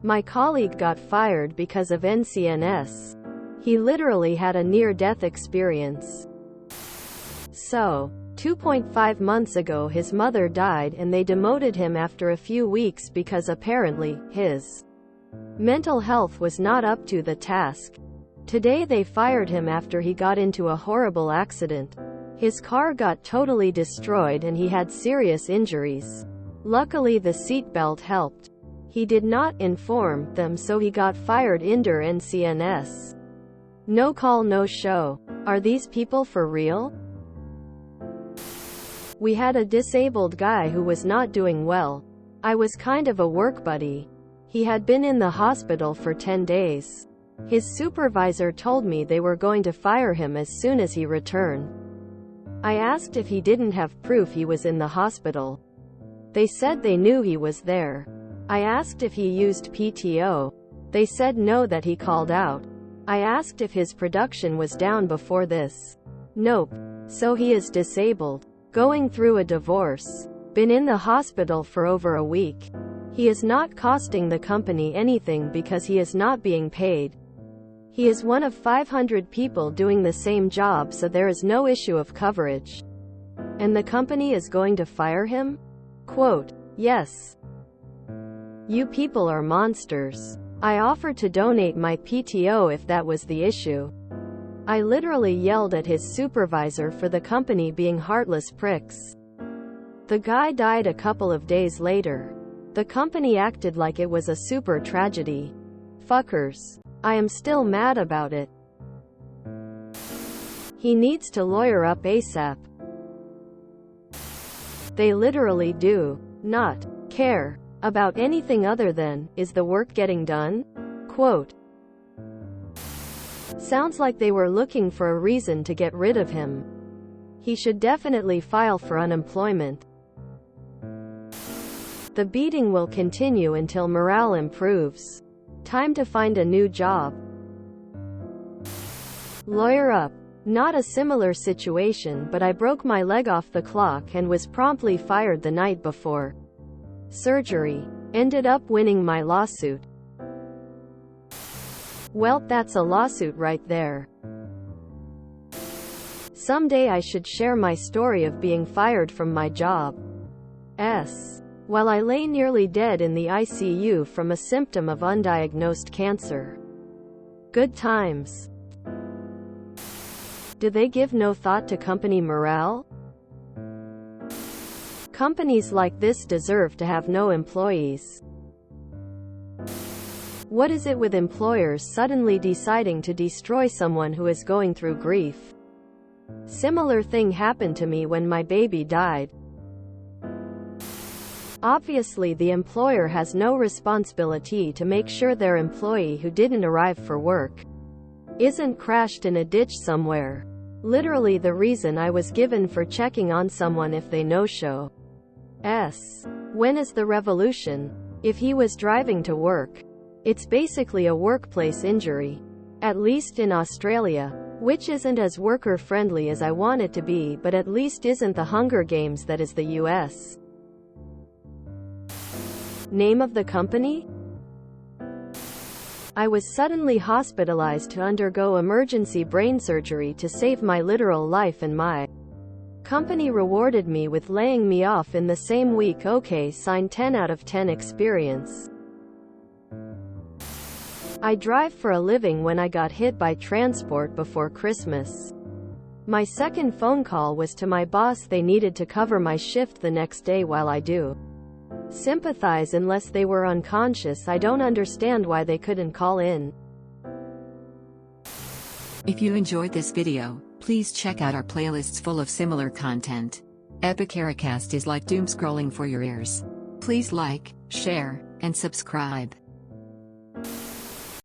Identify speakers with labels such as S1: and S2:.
S1: My colleague got fired because of NCNS. He literally had a near-death experience. So, 2.5 months ago his mother died and they demoted him after a few weeks because apparently, his mental health was not up to the task. Today they fired him after he got into a horrible accident. His car got totally destroyed and he had serious injuries. Luckily the seatbelt helped. He did not inform them, so he got fired under NCNS. No call, no show. Are these people for real? We had a disabled guy who was not doing well. I was kind of a work buddy. He had been in the hospital for 10 days. His supervisor told me they were going to fire him as soon as he returned. I asked if he didn't have proof he was in the hospital. They said they knew he was there. I asked if he used PTO. They said no, that he called out. I asked if his production was down before this. Nope. So he is disabled. Going through a divorce. Been in the hospital for over a week. He is not costing the company anything because he is not being paid. He is one of 500 people doing the same job, so there is no issue of coverage. And the company is going to fire him? Quote, yes. You people are monsters. I offered to donate my PTO if that was the issue. I literally yelled at his supervisor for the company being heartless pricks. The guy died a couple of days later. The company acted like it was a super tragedy. Fuckers. I am still mad about it. He needs to lawyer up ASAP. They literally do not care about anything other than, is the work getting done? Quote. Sounds like they were looking for a reason to get rid of him. He should definitely file for unemployment. The beating will continue until morale improves. Time to find a new job. Lawyer up. Not a similar situation, but I broke my leg off the clock and was promptly fired the night before surgery. Ended up winning my lawsuit. Well, that's a lawsuit right there. Someday I should share my story of being fired from my job. While I lay nearly dead in the ICU from a symptom of undiagnosed cancer. Good times. Do they give no thought to company morale? Companies like this deserve to have no employees. What is it with employers suddenly deciding to destroy someone who is going through grief? Similar thing happened to me when my baby died. Obviously the employer has no responsibility to make sure their employee who didn't arrive for work isn't crashed in a ditch somewhere. Literally the reason I was given for checking on someone if they no-show. When is the revolution? If he was driving to work. It's basically a workplace injury. At least in Australia. Which isn't as worker-friendly as I want it to be, but at least isn't the Hunger Games that is the US. Name of the company? I was suddenly hospitalized to undergo emergency brain surgery to save my literal life, and my company rewarded me with laying me off in the same week. Okay, sign 10 out of 10 experience. I drive for a living when I got hit by transport before Christmas. My second phone call was to my boss. They needed to cover my shift the next day. While I do sympathize unless they were unconscious, I don't understand why they couldn't call in.
S2: If you enjoyed this video, please check out our playlists full of similar content. Epic Ericast is like doom scrolling for your ears. Please like, share, and subscribe.